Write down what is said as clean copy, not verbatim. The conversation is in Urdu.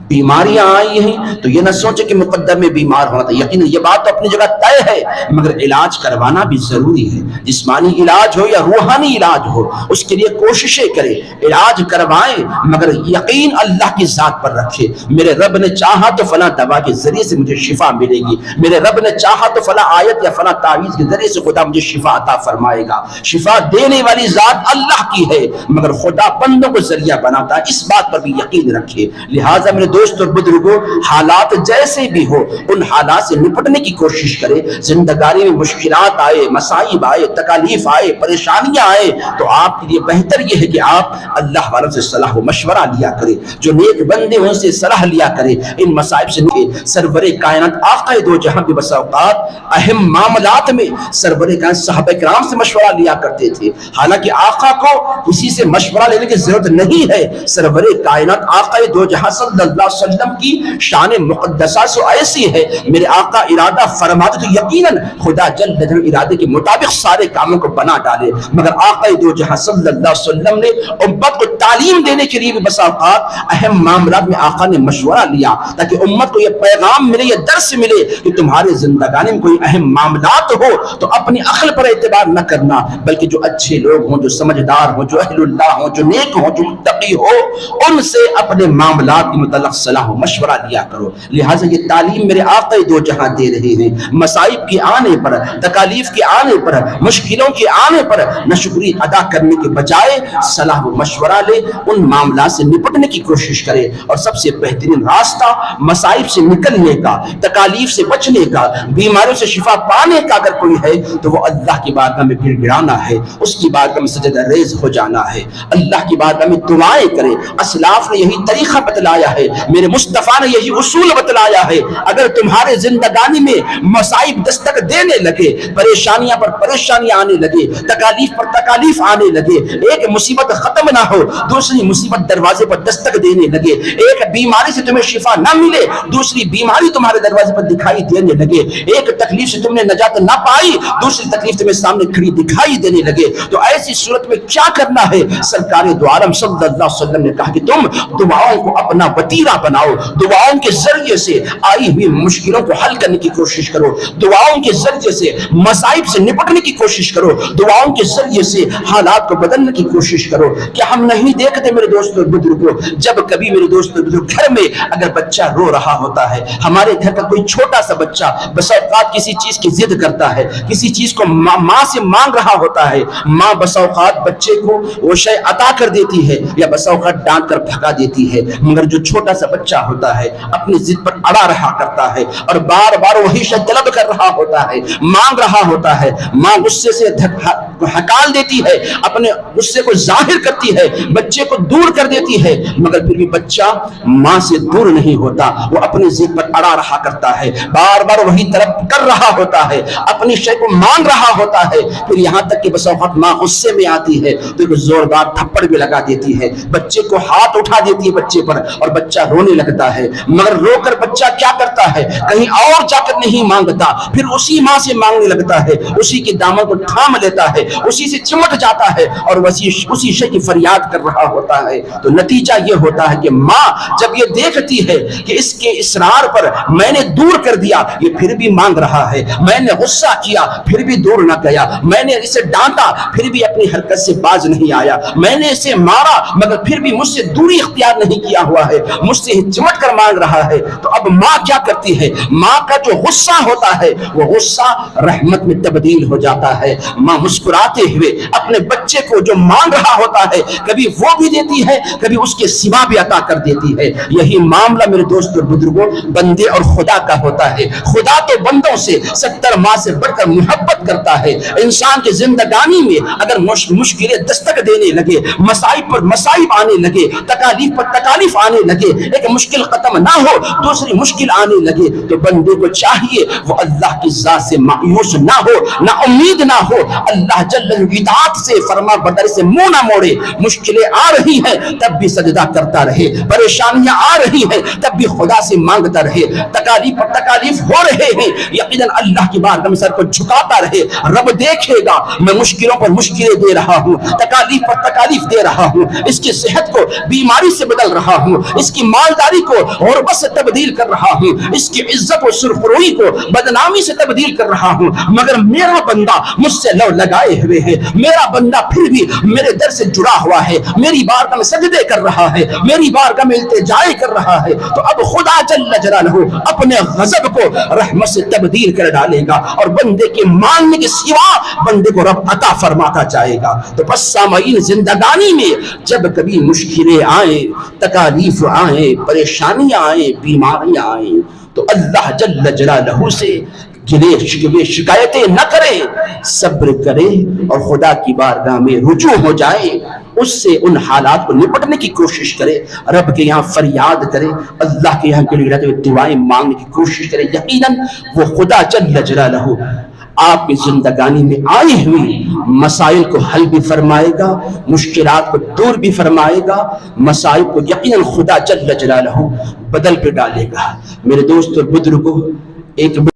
بیماریاں آئی ہیں تو یہ نہ سوچے کہ مقدر میں بیمار ہونا تھا، یقین یہ بات تو اپنی جگہ طے ہے، مگر علاج کروانا بھی ضروری ہے، جسمانی علاج ہو یا روحانی علاج ہو اس کے لیے کوششیں کرے، علاج کروائیں، مگر یقین اللہ کی ذات پر رکھے۔ میرے رب نے چاہا تو فلاں دوا کے ذریعے سے مجھے شفا ملے گی، میرے رب نے چاہا تو فلاں آیت یا فلاں تعویذ کے ذریعے سے خدا مجھے شفا عطا فرمائے گا۔ شفا دینے والی ذات اللہ کی ہے، مگر خدا بندوں کو ذریعہ بناتا ہے، اس بات پر بھی یقین رکھے۔ لہٰذا میرے دوست اور بزرگوں، حالات جیسے بھی ہو ان حالات سے نپٹنے کی کوشش کرے۔ زندگانی میں مشکلات آئے، مصائب آئے، تکالیف آئے، پریشانیاں آئے تو آپ کے لیے بہتر یہ ہے کہ آپ اللہ والوں سے صلاح و مشورہ لیا کرے، جو نیک بندے ان سے صلاح لیا کرے۔ ان مصائب سے سرور کائنات آقا دو جہاں بھی بسا اوقات اہم معاملات میں سرور کائنات صحابہ کرام سے مشورہ لیا کرتے تھے، حالانکہ آقا کو کسی سے مشورہ لینے کی ضرورت نہیں ہے۔ سرور کائنات آقا دو جہاں صلی اللہ علیہ وسلم کی شان مقدسہ سے ایسی ہے، میرے آقا ارادہ فرماتے تو یقیناً خدا جل جلالہ ارادے کے مطابق سارے کاموں کو بنا ڈالے، مگر آقا دو جہاں صلی اللہ علیہ وسلم نے امت کو تعلیم دینے کے لیے بھی بسا اوقات اہم معاملات میں آقا نے مشورہ لیا، تاکہ امت کو یہ پیغام ملے، یہ درس ملے کہ تمہارے زندگانی میں کوئی اہم معاملات ہو تو اپنی عقل پر اعتبار نہ کرنا، بلکہ جو اچھے لوگ ہوں، جو سمجھدار ہوں، جو اہل اللہ ہوں، جو نیک ہوں، جو متقی ہو، ان سے اپنے معاملات کے متعلق صلاح و مشورہ لیا کرو۔ لہٰذا یہ تعلیم میرے آقا دو جہاں دے رہے ہیں۔ مصائب کے آنے پر، تکالیف کے آنے پر، مشکلوں کے آنے پر نہ شکریہ ادا کرنے کے بجائے صلاح و مشورہ لے، ان معاملات سے نپٹنے کی کوشش کرے۔ اور سب سے بہترین راستہ مصائب سے نکلنے کا، تکالیف سے بچنے کا، بیماریوں سے شفا پانے کا اگر کوئی ہے تو وہ اللہ کی بارگاہ میں گر گرانا ہے، اس کی بارگاہ میں سجدہ ریز ہو جانا ہے، اللہ کی بارگاہ میں دعائیں کرے۔ اسلاف نے یہی طریقہ بتلایا ہے، میرے مصطفیٰ نے یہی اصول بتلایا ہے۔ اگر تمہارے زندگانی میں مصائب دستک دینے لگے، پریشانیاں پر پریشانیاں آنے لگے، تکالیف پر تکالیف آنے لگے، ایک مصیبت ختم نہ ہو دوسری مصیبت دروازے پر دستک دینے لگے، ایک بیماری سے تمہیں شفا نہ ملے دوسری بیماری تمہارے دروازے پر دکھائی دینے لگے، ایک تکلیف سے تم نے نجات نہ پائی دوسری تکلیف تمہیں سامنے کھڑی دکھائی دینے لگے، تو ایسی صورت میں کیا کرنا ہے؟ سرکار دو عالم صلی اللہ علیہ وسلم نے کہا کہ تم دعاؤں کو اپنا وتیرہ بناؤ، دعاؤں کے ذریعے سے آئی ہوئی مشکلوں کو حل کرنے کی کوشش کرو، دعاؤں کے ذریعے سے مصائب سے نپٹنے کی کوشش کرو، دعاؤں کے ذریعے سے حالات کو بدلنے کی کوشش کرو۔ کیا ہم نہیں دیکھتے میرے دوستوں اور بزرگوں، جب کبھی میرے دوستوں اور بزرگ گھر میں اگر بچہ رو رہا ہوتا ہے، ہمارے گھر کا کوئی چھوٹا سا بچہ بس اوقات کسی چیز کی ضد کرتا ہے، کسی چیز کو ماں سے مانگ رہا ہوتا ہے، ماں بس اوقات بچے کو وہ شے عطا کر دیتی ہے یا بس اوقات ڈانٹ کر بھگا دیتی ہے، مگر جو چھوٹا سا بچہ ہوتا ہے اپنی ضد پر اڑا رہا کرتا ہے اور بار بار وہی شے طلب کر رہا ہوتا ہے، مانگ رہا ہوتا ہے، ماں غصے سے ہکال دیتی ہے، اپنے غصے کو ظاہر کرتی ہے، بچے کو دور کر دیتی ہے، مگر پھر بھی بچہ ماں سے دور نہیں ہوتا، وہ اپنی ضد پر اڑا رہا کرتا ہے، بار بار وہی طلب کر رہا ہوتا ہے، اپنی شے کو مانگ رہا ہوتا ہے، پھر یہاں تک کہ بس اوقات ماں غصے میں آتی ہے تو زوردار تھپڑ بھی لگا دیتی ہے، بچے کو ہاتھ اٹھا دیتی ہے بچے پر اور بچہ رونے لگتا ہے، مگر رو کر بچہ کیا کرتا ہے؟ کہیں اور جا کر نہیں مانگتا، پھر اسی ماں سے مانگنے لگتا ہے، اسی کے دامن کو تھام لیتا ہے، اسی سے چمٹ جاتا ہے اور اسی شے کی فریاد کر رہا ہوتا ہے۔ تو نتیجہ یہ ہوتا ہے کہ ماں جب یہ دیکھتی ہے کہ اس کے اصرار پر میں نے دور کر دیا یہ پھر بھی مانگ رہا ہے، میں نے غصہ کیا پھر بھی دور نہ گیا، میں نے اسے ڈانٹا پھر بھی اپنی حرکت سے باز نہیں آیا، میں نے اسے مارا مگر پھر بھی مجھ سے دوری اختیار نہیں کیا ہوا ہے، مجھ سے چمٹ کر مانگ رہا ہے، تو اب ماں کیا کرتی ہے؟ ماں کا جو غصہ ہوتا ہے وہ غصہ رحمت میں تبدیل ہو جاتا ہے، ماں مسکراتے ہوئے اپنے بچے کو جو مانگ رہا ہوتا ہے کبھی وہ بھی دیتی ہے کبھی اس کے سوا بھی عطا کر دیتی ہے۔ یہی معاملہ میرے دوست اور بزرگوں بندے اور خدا کا ہوتا ہے، خدا تو بندوں سے 70 ماہ سے بڑھ کر محبت کرتا ہے۔ انسان کی زندگانی میں اگر مشکلیں دستک دینے لگے، مصائب پر مصائب آنے لگے، تکالیف پر تکالیف آنے لگے، ایک مشکل ختم نہ ہو دوسری مشکل آنے لگے، تو بندے کو چاہیے وہ اللہ کی ذات سے مایوس نہ ہو، نہ امید نہ ہو، اللہ جل اطاعت سے فرما برداری سے منہ نہ موڑے۔ مشکلیں آ رہی ہیں تب بھی سجدہ کرتا رہے، پریشانیاں آ رہی ہیں تب بھی خدا سے مانگتا رہے، رہے، تکالیف پر تکالیف ہو رہے ہیں، یقیناً اللہ کی بارگاہ میں سر کو جھکاتا رہے، رب دیکھے گا میں مشکلوں پر مشکلیں دے رہا ہوں، تکالیف پر تکالیف دے رہا ہوں، اس کی صحت کو بیماری سے بدل رہا ہوں، اس کی مالداری کو غربت سے تبدیل کر رہا ہوں، اس کی عزت و سرخروئی کو بدنامی سے تبدیل کر رہا ہوں، مگر میرا بندہ مجھ سے لو لگائے ہوئے ہے، میرا بندہ پھر بھی میرے در سے جڑا ہوا ہے، میری بارگاہ میں سجدے کر رہا ہے، میری بارگاہ میں التجائے کر رہا ہے، تو اب خدا جل جلالہ اپنے غضب کو رحمت سے تبدیل کر ڈالے گا، اور بندے کے ماننے کے سوا بندے کو رب عطا فرماتا جائے گا۔ تو بس سامعین، زندگانی میں جب کبھی مشکلیں آئیں، تکالیف آئیں، پریشانیاں آئیں، بیماریاں آئیں، تو اللہ جل جلالہ سے گلے شکوے شکایتیں نہ کرے، صبر کرے اور خدا کی بارگاہ میں رجوع ہو جائے، اس سے ان حالات کو نپٹنے کی کوشش کرے، رب کے یہاں فریاد کرے، اللہ کے یہاں کے لیے دعائیں مانگنے کی کوشش کرے، یقیناً وہ خدا جل جلالہ آپ کی زندگانی میں آئی ہوئی مسائل کو حل بھی فرمائے گا، مشکلات کو دور بھی فرمائے گا، مسائل کو یقیناً خدا جل جلالہ بدل پہ ڈالے گا۔ میرے دوست اور بزرگوں، ایک